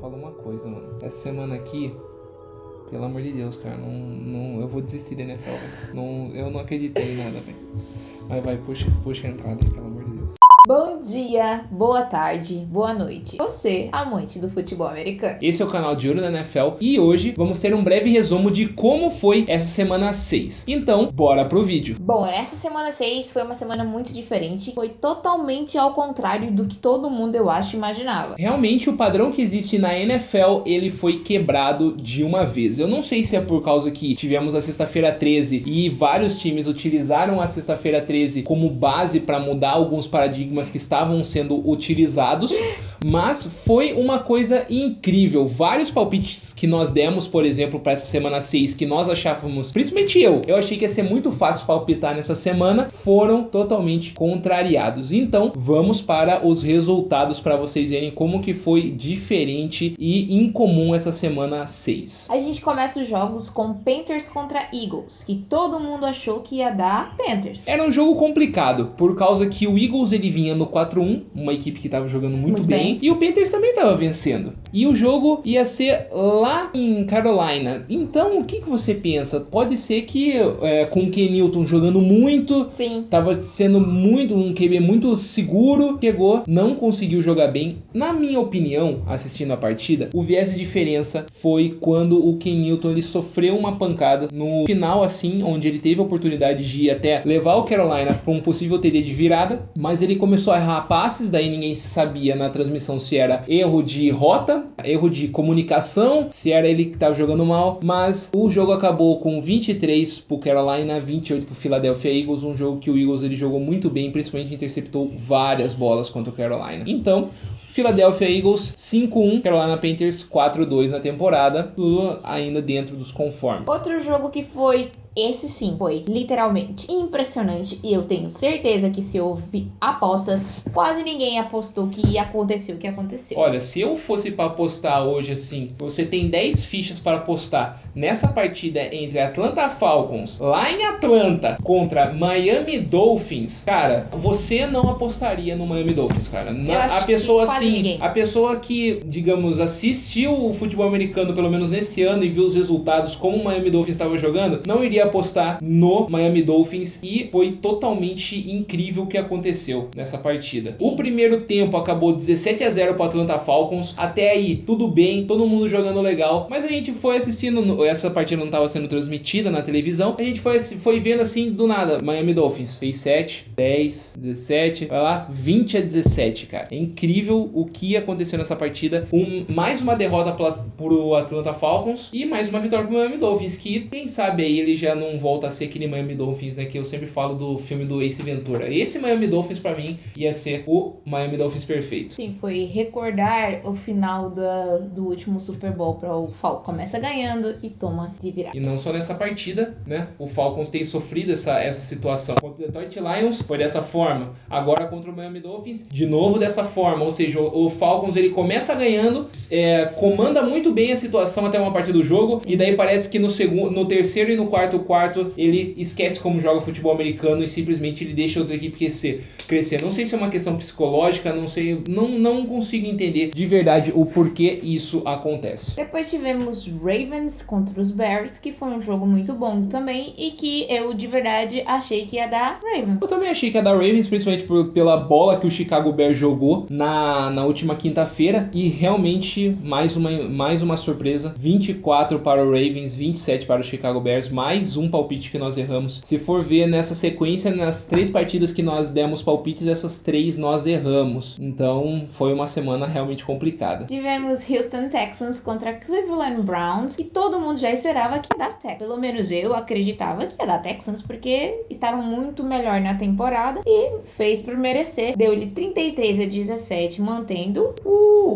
falo uma coisa, mano. Essa semana aqui, pelo amor de Deus, cara, eu vou desistir da NFL, velho. Eu não acreditei em nada, velho. Mas vai, puxa a entrada aí, pelo amor de Deus. Bom dia, boa tarde, boa noite. Você, amante do futebol americano. Esse é o canal de Olho na NFL e hoje vamos ter um breve resumo de como foi essa semana 6. Então, bora pro vídeo. Bom, essa semana 6 foi uma semana muito diferente. Foi totalmente ao contrário do que todo mundo, eu acho, imaginava. Realmente, o padrão que existe na NFL, ele foi quebrado de uma vez. Eu não sei se é por causa que tivemos a sexta-feira 13 e vários times utilizaram a sexta-feira 13 como base para mudar alguns paradigmas que estavam sendo utilizados, mas foi uma coisa incrível. Vários palpites que nós demos, por exemplo, para essa semana 6, que nós achávamos, principalmente eu achei que ia ser muito fácil palpitar nessa semana, foram totalmente contrariados. Então, vamos para os resultados para vocês verem como que foi diferente e incomum essa semana 6. A gente começa os jogos com Panthers contra Eagles, que todo mundo achou que ia dar Panthers. Era um jogo complicado, por causa que o Eagles ele vinha no 4-1, uma equipe que estava jogando muito bem, e o Panthers também estava vencendo. E o jogo ia ser lá em Carolina. Então, o que você pensa? Pode ser que com o Ken Newton jogando muito, estava sendo um QB muito seguro, chegou, não conseguiu jogar bem. Na minha opinião, assistindo a partida, o viés de diferença foi quando o Ken Newton ele sofreu uma pancada no final, assim, onde ele teve a oportunidade de ir até levar o Carolina para um possível TD de virada, mas ele começou a errar passes, daí ninguém sabia na transmissão se era erro de rota, erro de comunicação, se era ele que estava jogando mal, mas o jogo acabou com 23 pro Carolina, 28 pro Philadelphia Eagles, um jogo que o Eagles ele jogou muito bem, principalmente interceptou várias bolas contra o Carolina. Então, Philadelphia Eagles 5-1, Carolina Panthers 4-2 na temporada, tudo ainda dentro dos conformes. Outro jogo que foi, esse sim, foi literalmente impressionante e eu tenho certeza que se houve apostas, quase ninguém apostou que ia acontecer o que aconteceu. Olha, se eu fosse para apostar hoje assim, você tem 10 fichas para apostar nessa partida entre Atlanta Falcons, lá em Atlanta, contra Miami Dolphins, cara, você não apostaria no Miami Dolphins, cara. A pessoa que, digamos, assistiu o futebol americano pelo menos nesse ano e viu os resultados como o Miami Dolphins estava jogando, não iria apostar no Miami Dolphins e foi totalmente incrível o que aconteceu nessa partida. O primeiro tempo acabou 17-0 para Atlanta Falcons, até aí tudo bem, todo mundo jogando legal, mas a gente foi assistindo, essa partida não estava sendo transmitida na televisão, a gente foi vendo assim do nada, Miami Dolphins fez 7, 10, 17, vai lá, 20-17, cara. É incrível o que aconteceu nessa partida, mais uma derrota pro Atlanta Falcons e mais uma vitória pro Miami Dolphins, que quem sabe aí ele já não volta a ser aquele Miami Dolphins, né, que eu sempre falo do filme do Ace Ventura. Esse Miami Dolphins pra mim ia ser o Miami Dolphins perfeito. Sim, foi recordar o final do último Super Bowl para o Falcons. Começa ganhando e toma de virada. E não só nessa partida, né, o Falcons tem sofrido essa situação. Contra o Detroit Lions foi dessa forma, agora contra o Miami Dolphins de novo dessa forma, ou seja, o Falcons ele começa ganhando, comanda muito bem a situação até uma parte do jogo, e daí parece que no terceiro e no quarto ele esquece como joga futebol americano e simplesmente ele deixa outra equipe crescer. Não sei se é uma questão psicológica, não sei, não consigo entender de verdade o porquê isso acontece. Depois tivemos Ravens contra os Bears, que foi um jogo muito bom também e que eu de verdade achei que ia dar Ravens. Eu também achei que ia dar Ravens, principalmente pela bola que o Chicago Bears jogou na última quinta-feira, e realmente mais uma surpresa, 24 para o Ravens, 27 para o Chicago Bears, mais um palpite que nós erramos. Se for ver nessa sequência, nas 3 partidas que nós demos palpites, essas 3 nós erramos. Então foi uma semana realmente complicada. Tivemos Houston Texans contra Cleveland Browns e todo mundo já esperava que ia dar Texans. Pelo menos eu acreditava que ia dar Texans porque estavam muito melhor na temporada e fez por merecer. Deu-lhe 33-17, mantendo o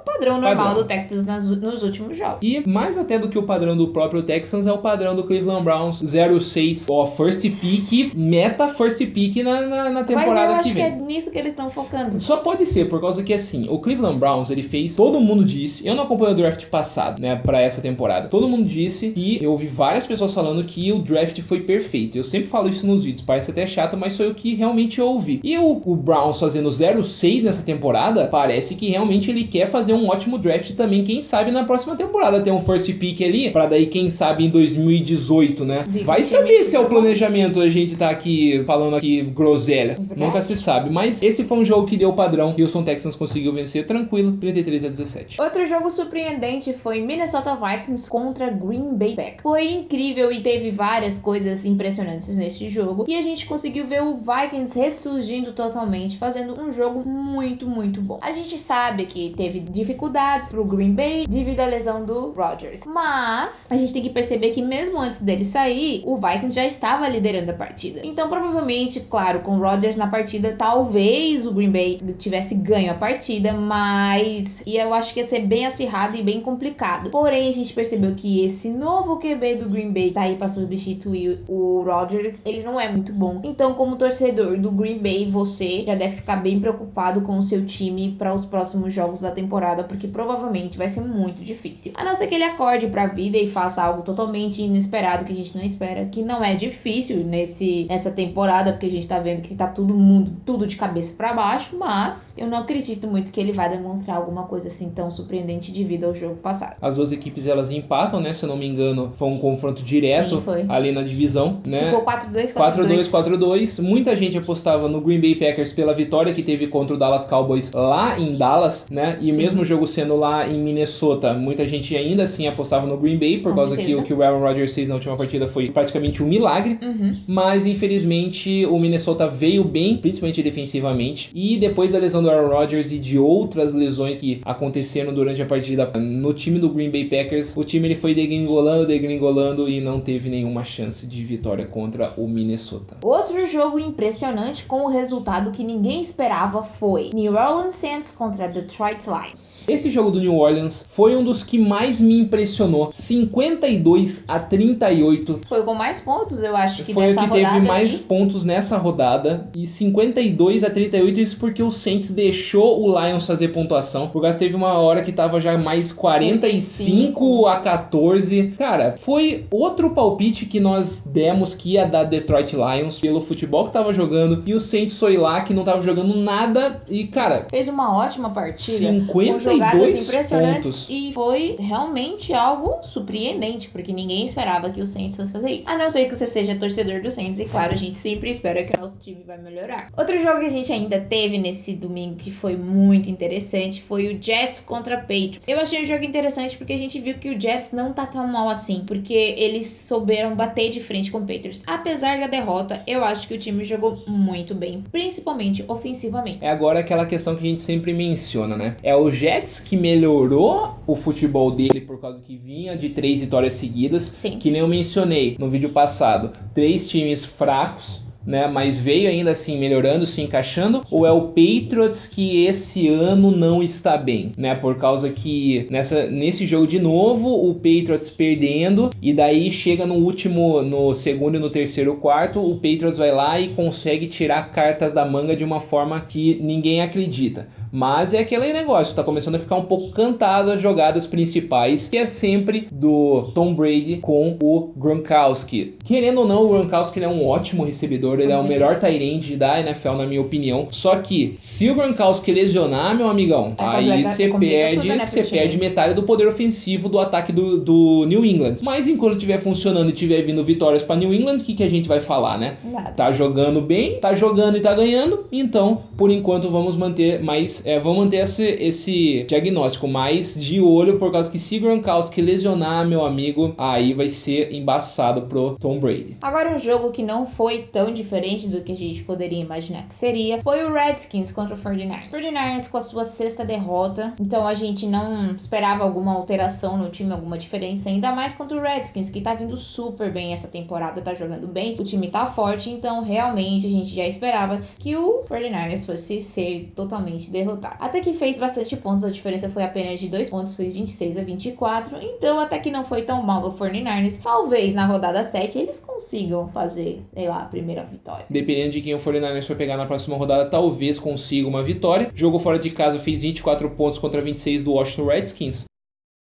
padrão normal do Texans nos últimos jogos. E mais até do que o padrão do próprio Texans é o padrão do Cleveland Browns, 0-6, first pick, meta first pick na temporada que vem. Mas eu acho que é nisso que eles estão focando. Só pode ser, por causa que assim, o Cleveland Browns, ele fez, todo mundo disse, eu não acompanho o draft passado, né, pra essa temporada, todo mundo disse, e eu ouvi várias pessoas falando que o draft foi perfeito. Eu sempre falo isso nos vídeos, parece até chato, mas foi o que realmente eu ouvi. E o Browns fazendo 0-6 nessa temporada, parece que realmente ele quer fazer um ótimo ótimo draft também, quem sabe na próxima temporada ter um first pick ali, pra daí quem sabe em 2018, né? Vai saber se é o planejamento, a gente tá aqui falando aqui groselha. Nunca se sabe, mas esse foi um jogo que deu padrão. Houston Texans conseguiu vencer tranquilo, 33-17. Outro jogo surpreendente foi Minnesota Vikings contra Green Bay Packers. Foi incrível e teve várias coisas impressionantes neste jogo, e a gente conseguiu ver o Vikings ressurgindo totalmente, fazendo um jogo muito, muito bom. A gente sabe que teve dificuldades pro Green Bay devido à lesão do Rodgers, mas a gente tem que perceber que mesmo antes dele sair, o Vikings já estava liderando a partida. Então, provavelmente, claro, com o Rodgers na partida, talvez o Green Bay tivesse ganho a partida, mas eu acho que ia ser bem acirrado e bem complicado. Porém, a gente percebeu que esse novo QB do Green Bay tá aí para substituir o Rodgers, ele não é muito bom. Então, como torcedor do Green Bay, você já deve ficar bem preocupado com o seu time para os próximos jogos da temporada, porque provavelmente vai ser muito difícil. A não ser que ele acorde pra vida e faça algo totalmente inesperado que a gente não espera, que não é difícil nessa temporada, porque a gente tá vendo que tá tudo de cabeça para baixo, mas eu não acredito muito que ele vai demonstrar alguma coisa assim tão surpreendente devido ao jogo passado. As duas equipes, elas empatam, né? Se eu não me engano, foi um confronto direto. Sim, ali na divisão, né? Ficou 4-2, 4-2. Muita gente apostava no Green Bay Packers pela vitória que teve contra o Dallas Cowboys lá em Dallas, né? E mesmo o jogo sendo lá em Minnesota, muita gente ainda assim apostava no Green Bay, por causa que o que o Aaron Rodgers fez na última partida foi praticamente um milagre. Mas infelizmente o Minnesota veio bem, principalmente defensivamente, e depois da lesão do Aaron Rodgers e de outras lesões que aconteceram durante a partida no time do Green Bay Packers, o time ele foi degringolando e não teve nenhuma chance de vitória contra o Minnesota. Outro jogo impressionante com o resultado que ninguém esperava foi New Orleans Saints contra Detroit Lions. Esse jogo do New Orleans foi um dos que mais me impressionou. 52-38. Foi com mais pontos, eu acho que foi dessa rodada. Foi o que teve mais pontos nessa rodada. E 52-38, isso porque o Saints deixou o Lions fazer pontuação. Porque teve uma hora que tava já mais 45-14. Cara, foi outro palpite que nós demos que ia dar Detroit Lions pelo futebol que tava jogando. E o Saints foi lá que não tava jogando nada. E, cara, fez uma ótima partida. 52 impressionantes e foi realmente algo surpreendente, porque ninguém esperava que o Saints fosse fazer isso. A não ser que você seja torcedor do Saints, e claro, a gente sempre espera que o nosso time vai melhorar. Outro jogo que a gente ainda teve nesse domingo que foi muito interessante foi o Jets contra Patriots. Eu achei o jogo interessante porque a gente viu que o Jets não tá tão mal assim, porque eles souberam bater de frente com o Patriots. Apesar da derrota, eu acho que o time jogou muito bem, principalmente ofensivamente. É agora aquela questão que a gente sempre menciona, né? É o Jets que melhorou o futebol dele por causa que vinha de 3 vitórias seguidas. Sim. Que nem eu mencionei no vídeo passado. 3 times fracos, né, mas veio ainda assim melhorando, se encaixando, ou é o Patriots que esse ano não está bem, né, por causa que nesse jogo de novo, o Patriots perdendo, e daí chega no segundo e no terceiro quarto, o Patriots vai lá e consegue tirar cartas da manga de uma forma que ninguém acredita. Mas é aquele negócio, tá começando a ficar um pouco cantado as jogadas principais, que é sempre do Tom Brady com o Gronkowski. Querendo ou não, o Gronkowski ele é um ótimo recebedor, ele é o melhor tight end da NFL, na minha opinião. Só que, se o Gronkowski lesionar, meu amigão, aí você perde metade do poder ofensivo do ataque do New England. Mas enquanto estiver funcionando e estiver vindo vitórias para New England, o que a gente vai falar, né? Nada. Tá jogando bem, tá jogando e tá ganhando, então, por enquanto, vamos manter esse diagnóstico mais de olho, por causa que se Gronkowski lesionar, meu amigo, aí vai ser embaçado pro Tom Brady. Agora um jogo que não foi tão diferente do que a gente poderia imaginar que seria, foi o Redskins contra o 49ers. O 49ers com a sua 6ª derrota, então a gente não esperava alguma alteração no time, alguma diferença, ainda mais contra o Redskins, que tá vindo super bem essa temporada, tá jogando bem, o time tá forte, então realmente a gente já esperava que o 49ers fosse ser totalmente derrotado. Até que fez bastante pontos, a diferença foi apenas de 2 pontos, foi 26-24, então até que não foi tão mal o 49ers. Talvez na rodada 7 eles consigam fazer, sei lá, a primeira vitória. Dependendo de quem o 49ers for pegar na próxima rodada, talvez consiga uma vitória. Jogou fora de casa, fez 24 pontos contra 26 do Washington Redskins.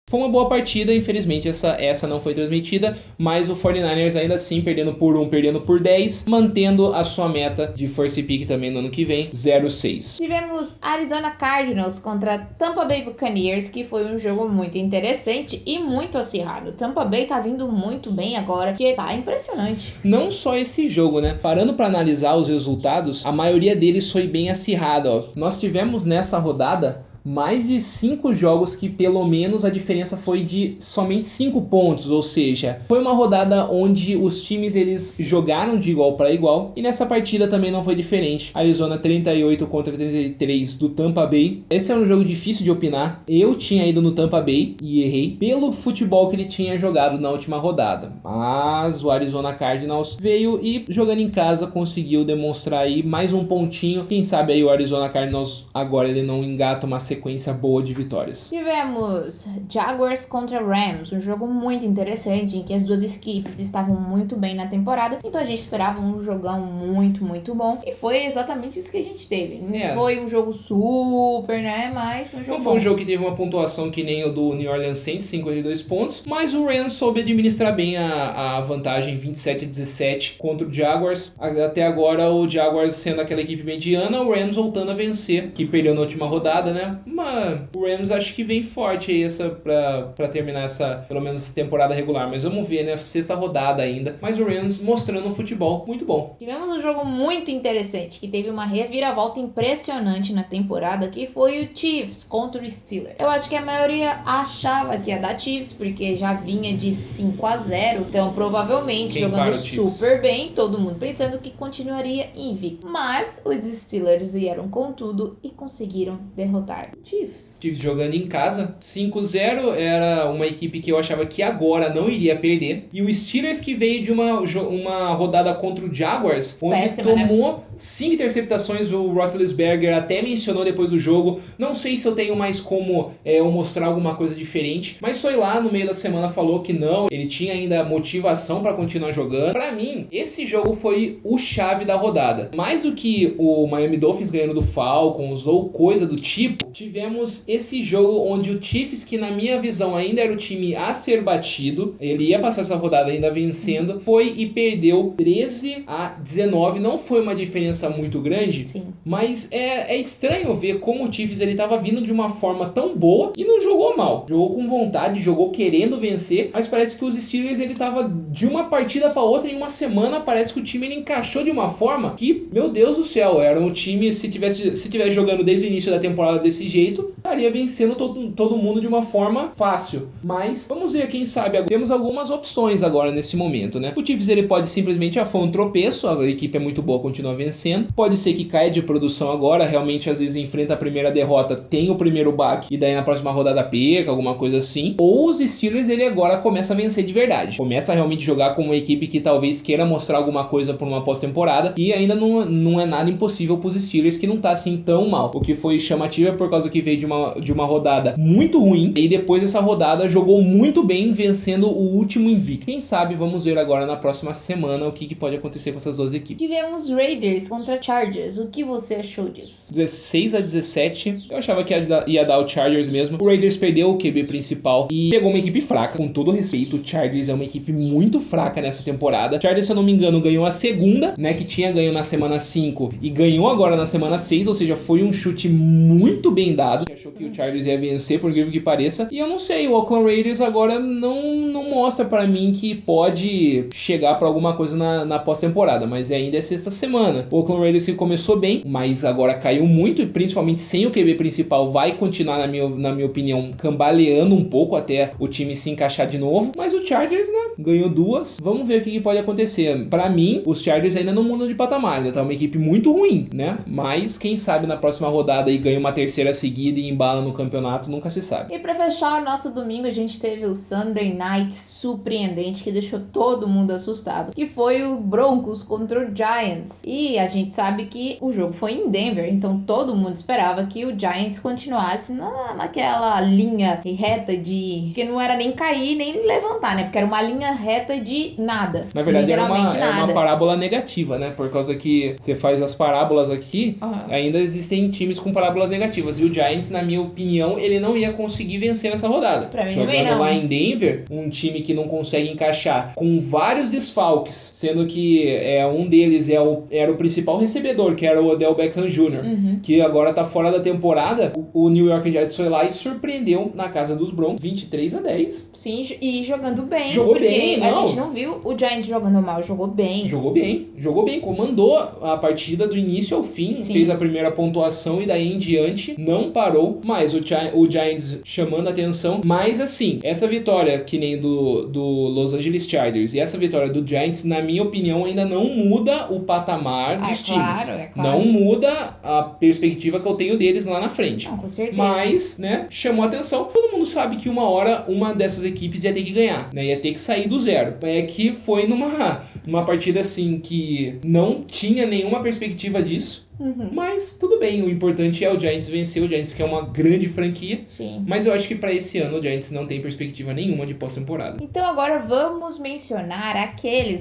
Foi uma boa partida, infelizmente essa não foi transmitida, mas o 49ers ainda assim, perdendo por 1, perdendo por 10, mantendo a sua meta de first pick também no ano que vem, 0-6. Tivemos Arizona Cardinals contra Tampa Bay Buccaneers, que foi um jogo muito interessante e muito acirrado. Tampa Bay tá vindo muito bem agora, que tá impressionante. Não só esse jogo, né? Parando para analisar os resultados, a maioria deles foi bem acirrada, ó. Nós tivemos nessa rodada mais de 5 jogos que pelo menos a diferença foi de somente 5 pontos, ou seja, foi uma rodada onde os times eles jogaram de igual para igual, e nessa partida também não foi diferente. Arizona 38 contra 33 do Tampa Bay. Esse é um jogo difícil de opinar. Eu tinha ido no Tampa Bay e errei pelo futebol que ele tinha jogado na última rodada, mas o Arizona Cardinals veio e jogando em casa conseguiu demonstrar aí mais um pontinho. Quem sabe aí o Arizona Cardinals agora ele não engata uma sequência boa de vitórias. Tivemos Jaguars contra Rams, um jogo muito interessante em que as duas equipes estavam muito bem na temporada, então a gente esperava um jogão muito, muito bom, e foi exatamente isso que a gente teve. Não foi um jogo super, né, mas um jogo não foi um jogo que teve uma pontuação que nem o do New Orleans Saints, 52 pontos, mas o Rams soube administrar bem a vantagem 27-17 contra o Jaguars. Até agora o Jaguars sendo aquela equipe mediana, o Rams voltando a vencer, que perdeu na última rodada, né? Mas o Rams acho que vem forte aí pra terminar essa, pelo menos, temporada regular. Mas vamos ver, né? Sexta rodada ainda. Mas o Rams mostrando um futebol muito bom. Tivemos um jogo muito interessante, que teve uma reviravolta impressionante na temporada, que foi o Chiefs contra o Steelers. Eu acho que a maioria achava que ia dar Chiefs, porque já vinha de 5-0, então provavelmente jogando super bem, todo mundo pensando que continuaria invicto. Mas os Steelers vieram com tudo e conseguiram derrotar o Chiefs. Chiefs jogando em casa, 5-0, era uma equipe que eu achava que agora não iria perder. E o Steelers que veio de uma rodada contra o Jaguars, onde tomou 5 interceptações, o Roethlisberger até mencionou depois do jogo. Não sei se eu tenho mais como eu mostrar alguma coisa diferente, mas foi lá no meio da semana, falou que não, ele tinha ainda motivação para continuar jogando. Para mim, esse jogo foi o chave da rodada. Mais do que o Miami Dolphins ganhando do Falcons ou coisa do tipo, tivemos esse jogo onde o Chiefs, que na minha visão ainda era o time a ser batido, ele ia passar essa rodada ainda vencendo, foi e perdeu 13-19. Não foi uma diferença muito grande, sim, mas é estranho ver como o Chiefs ele estava vindo de uma forma tão boa e não jogou mal. Jogou com vontade, jogou querendo vencer, mas parece que os Steelers ele estava de uma partida para outra, em uma semana parece que o time ele encaixou de uma forma que, meu Deus do céu, era um time, se tivesse jogando desde o início da temporada desse jeito, estaria vencendo todo mundo de uma forma fácil. Mas vamos ver, quem sabe, temos algumas opções agora nesse momento, né? O Chiefs ele pode simplesmente foi um tropeço, a equipe é muito boa, continua vencendo. Pode ser que caia de produção agora, realmente às vezes enfrenta a primeira derrota, tem o primeiro baque e daí na próxima rodada perca, alguma coisa assim. Ou os Steelers ele agora começa a vencer de verdade, começa a realmente jogar com uma equipe que talvez queira mostrar alguma coisa por uma pós-temporada, e ainda não é nada impossível para os Steelers, que não tá assim tão mal. O que foi chamativo é por causa que veio de uma rodada muito ruim, e depois dessa rodada jogou muito bem, vencendo o último invicto. Quem sabe, vamos ver agora na próxima semana o que pode acontecer com essas duas equipes. Tivemos Raiders contra Chargers. O que você achou disso? 16-17. Eu achava que ia dar o Chargers mesmo. O Raiders perdeu o QB principal e pegou uma equipe fraca. Com todo respeito, o Chargers é uma equipe muito fraca nessa temporada. O Chargers, se eu não me engano, ganhou a segunda, né, que tinha ganho na semana 5 e ganhou agora na semana 6, ou seja, foi um chute muito bem dado. Achou que o Chargers ia vencer, por incrível que pareça. E eu não sei, o Oakland Raiders agora não mostra pra mim que pode chegar pra alguma coisa na pós-temporada, mas ainda é sexta semana. O Oakland Raiders que começou bem, mas agora caiu muito, e principalmente sem o QB principal, vai continuar, na minha opinião, cambaleando um pouco até o time se encaixar de novo. Mas o Chargers, né, ganhou 2. Vamos ver o que pode acontecer. Pra mim, os Chargers ainda não mudam de patamar, né? Tá uma equipe muito ruim, né? Mas quem sabe na próxima rodada aí ganha uma terceira seguida e embala no campeonato, nunca se sabe. E pra fechar o nosso domingo, a gente teve o Sunday Night surpreendente que deixou todo mundo assustado, que foi o Broncos contra o Giants. E a gente sabe que o jogo foi em Denver, então todo mundo esperava que o Giants continuasse naquela linha reta que não era nem cair, nem levantar, né? Porque era uma linha reta de nada. Na verdade, era uma parábola negativa, né? Por causa que você faz as parábolas aqui, ainda existem times com parábolas negativas. E o Giants, na minha opinião, ele não ia conseguir vencer nessa rodada. Pra mim também não. Lá em Denver, um time que não consegue encaixar com vários desfalques, sendo que um deles era o principal recebedor, que era o Odell Beckham Jr., que agora tá fora da temporada. O New York Giants foi lá e surpreendeu na casa dos Broncos, 23-10. Sim, e jogando bem. Jogou bem, a gente não viu o Giants jogando mal, jogou bem. Jogou bem, comandou a partida do início ao fim, fez a primeira pontuação e daí em diante não parou, mas o Giants chamando a atenção. Mas assim, essa vitória que nem do Los Angeles Chargers e essa vitória do Giants, na minha opinião, ainda não muda o patamar dos times. Claro. Não muda a perspectiva que eu tenho deles lá na frente. Não, com certeza. Mas, né, chamou a atenção. Todo mundo sabe que uma hora uma dessas equipes ia ter que ganhar, né? Ia ter que sair do zero. É que foi numa partida assim que não tinha nenhuma perspectiva disso. Mas tudo bem, o importante é o Giants vencer, o Giants que é uma grande franquia. Sim. Mas eu acho que para esse ano o Giants não tem perspectiva nenhuma de pós-temporada. Então agora vamos mencionar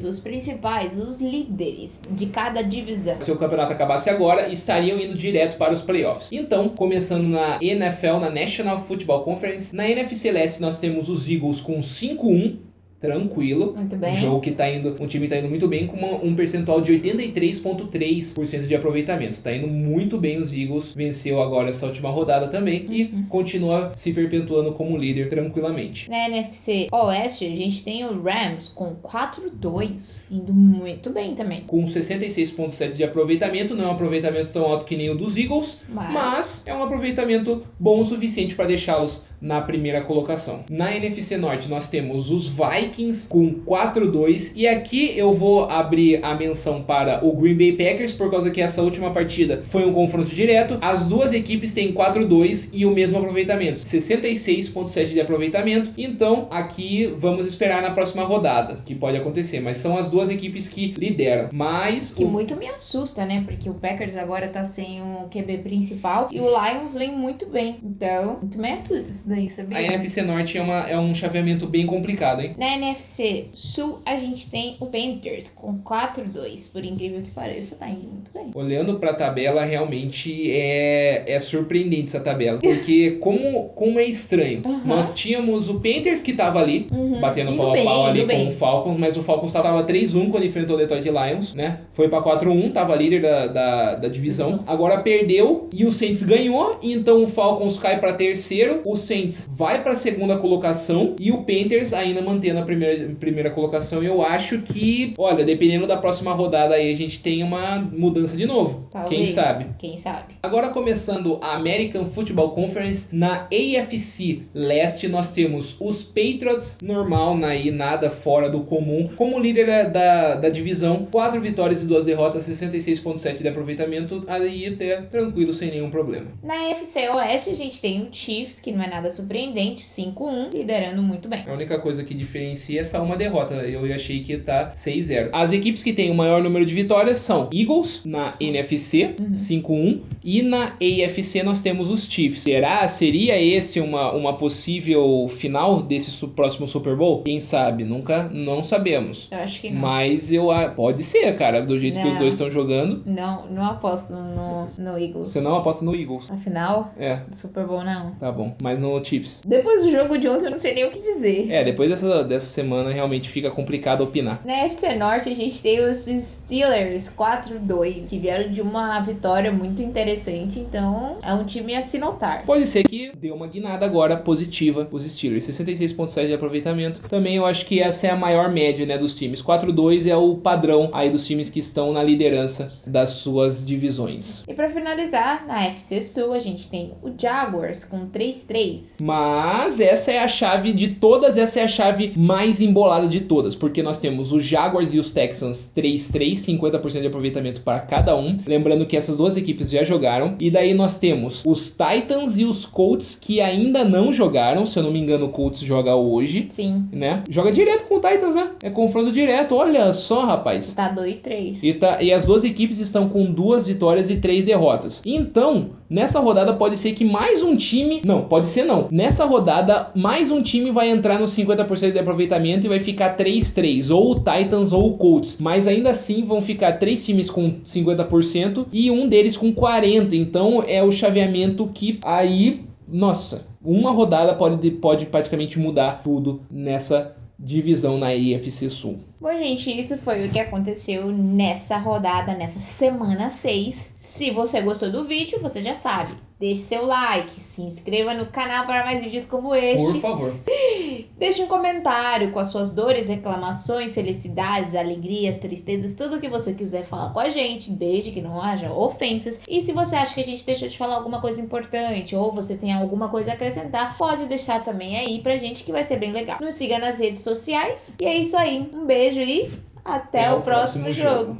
os principais, os líderes de cada divisão. Se o campeonato acabasse agora, estariam indo direto para os playoffs. Então, começando na NFL, na National Football Conference, na NFC Leste nós temos os Eagles com 5-1. Tranquilo. Muito bem. Um jogo que o time tá indo muito bem, com um percentual de 83,3% de aproveitamento. Tá indo muito bem os Eagles. Venceu agora essa última rodada também e continua se perpetuando como líder tranquilamente. Na NFC Oeste, a gente tem o Rams com 4-2. Indo muito bem também. Com 66,7% de aproveitamento. Não é um aproveitamento tão alto que nem o dos Eagles, mas é um aproveitamento bom o suficiente para deixá-los na primeira colocação. Na NFC Norte nós temos os Vikings com 4-2 e aqui eu vou abrir a menção para o Green Bay Packers por causa que essa última partida foi um confronto direto. As duas equipes têm 4-2 e o mesmo aproveitamento, 66,7% de aproveitamento. Então aqui vamos esperar na próxima rodada, que pode acontecer, mas são as duas equipes que lideram. Mas que muito me assusta, né? Porque o Packers agora tá sem um QB principal e o Lions vem muito bem. Então, muito me assusta. A NFC Norte é um chaveamento bem complicado, hein? Na NFC Sul, a gente tem o Panthers com 4-2. Por incrível que pareça, tá indo muito bem. Olhando pra tabela, realmente é surpreendente essa tabela. Porque como é estranho. Nós tínhamos o Panthers que tava ali, batendo pau a pau ali com o Falcons, mas o Falcons tava 3-1 quando enfrentou o Detroit Lions, né? Foi pra 4-1, tava líder da divisão. Agora perdeu e o Saints ganhou, então o Falcons cai pra terceiro, o Saints vai para a segunda colocação e o Panthers ainda mantendo a primeira colocação. Eu acho que, olha, dependendo da próxima rodada aí, a gente tem uma mudança de novo. Talvez. Quem sabe? Agora começando a American Football Conference, na AFC Leste nós temos os Patriots, normal, nada fora do comum, como líder da divisão, 4 vitórias e 2 derrotas, 66,7% de aproveitamento, aí até tranquilo, sem nenhum problema. Na AFC Oeste a gente tem o Chiefs, que não é nada surpreendente, 5-1, liderando muito bem. A única coisa que diferencia é essa uma derrota. Eu achei que ia estar 6-0. As equipes que têm o maior número de vitórias são Eagles, na NFC, 5-1, e na AFC nós temos os Chiefs. Seria esse uma possível final desse próximo Super Bowl? Quem sabe? Não sabemos. Eu acho que não. Mas pode ser, cara, do jeito que os dois estão jogando. Não aposto no Eagles. Você não aposta no Eagles? Na final? Do Super Bowl, não. Tá bom, mas no Chiefs. Depois do jogo de ontem eu não sei nem o que dizer. Depois dessa semana realmente fica complicado opinar. Na FC Norte a gente tem os Steelers 4-2, que vieram de uma vitória muito interessante, então é um time a se notar. Pode ser que deu uma guinada agora positiva os Steelers, 66,7% de aproveitamento. Também eu acho que essa é a maior média, né, dos times. 4-2 é o padrão aí dos times que estão na liderança das suas divisões. E pra finalizar, na FC Sul a gente tem o Jaguars com 3-3. Mas essa é a chave de todas, essa é a chave mais embolada de todas, porque nós temos os Jaguars e os Texans 3-3, 3, 50% de aproveitamento para cada um. Lembrando que essas duas equipes já jogaram. E daí nós temos os Titans e os Colts que ainda não jogaram. Se eu não me engano, o Colts joga hoje. Sim. Né? Joga direto com o Titans, né? É confronto direto. Olha só, rapaz. Tá 2-3. E as duas equipes estão com 2 vitórias e 3 derrotas. Então, nessa rodada pode ser que mais um time... Não, pode ser não. Nessa rodada, mais um time vai entrar no 50% de aproveitamento e vai ficar 3-3. Ou o Titans ou o Colts. Mas ainda assim vão ficar 3 times com 50% e um deles com 40%. Então é o chaveamento que aí... Nossa, uma rodada pode praticamente mudar tudo nessa divisão na AFC Sul. Bom, gente, isso foi o que aconteceu nessa rodada, nessa semana 6. Se você gostou do vídeo, você já sabe. Deixe seu like, se inscreva no canal para mais vídeos como esse. Por favor. Deixe um comentário com as suas dores, reclamações, felicidades, alegrias, tristezas, tudo o que você quiser falar com a gente, desde que não haja ofensas. E se você acha que a gente deixou de falar alguma coisa importante ou você tem alguma coisa a acrescentar, pode deixar também aí pra gente que vai ser bem legal. Nos siga nas redes sociais. E é isso aí. Um beijo e até o próximo jogo.